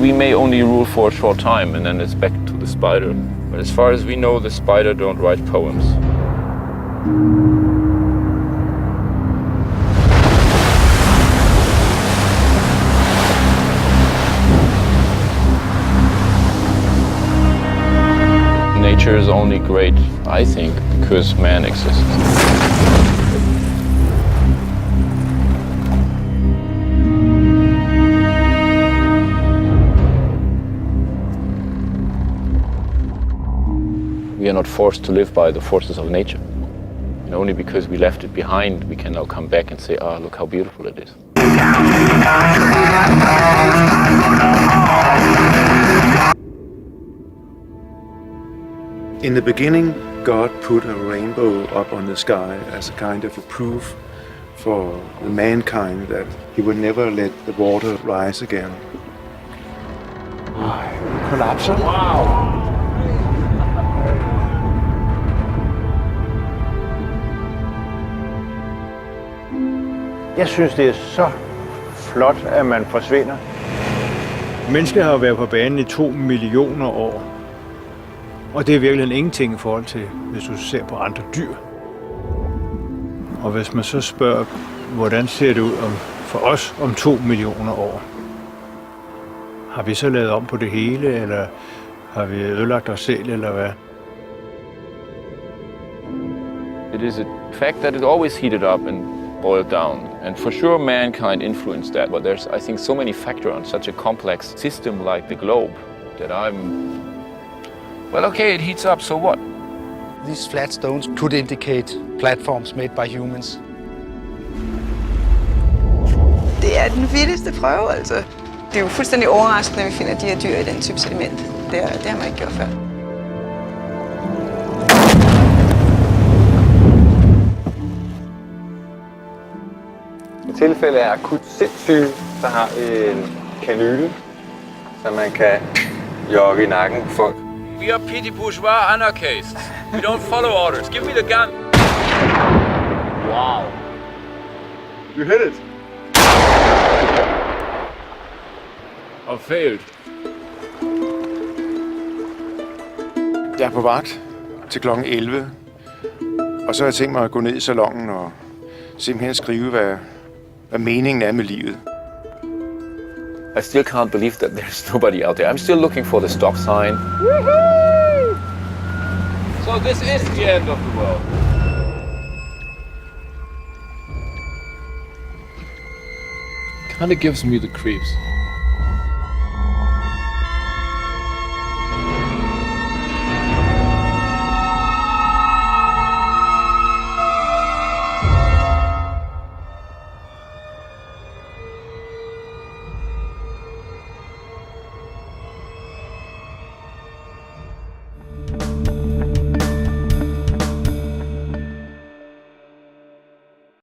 we may only rule for a short time and then it's back to the spider. But as far as we know, the spider don't write poems. Nature is only great, I think, because man exists. We are not forced to live by the forces of nature. And only because we left it behind, we can now come back and say, ah, look how beautiful it is. In the beginning, God put a rainbow up on the sky as a kind of a proof for the mankind that he would never let the water rise again. Kollapser. Wow! Jeg synes, det er så flot, at man forsvinder. Mennesket har jo været på banen i 2 millioner år. Og det er virkelig ingenting i forhold til, hvis du ser på andre dyr. Og hvis man så spørger, hvordan ser det ud for os om 2 millioner år? Har vi så lavet om på det hele, eller har vi ødelagt os selv, eller hvad? It is a fact that it always heated up and boiled down. And for sure mankind influenced that. But there's, I think, so many factors on such a complex system like the globe that well, okay, it heats up, so what? These flat stones could indicate platforms made by humans. Det er den vildeste prøve, altså. Det er jo fuldstændig overraskende, at vi finder de her dyr i den type sediment. Det har man ikke gjort før. I tilfælde af akut sindssyge, så har vi en kanyle, så man kan jogge i nakken på folk. We are petty bourgeois anarchists. We don't follow orders. Give me the gun. Wow. You hit it. I failed. Jeg er på vagt til kl. 11, og så har jeg tænkt mig at gå ned i salongen og simpelthen skrive, hvad meningen er med livet. I still can't believe that there's nobody out there. I'm still looking for the stop sign. Woohoo! So this is the end of the world. Kinda gives me the creeps.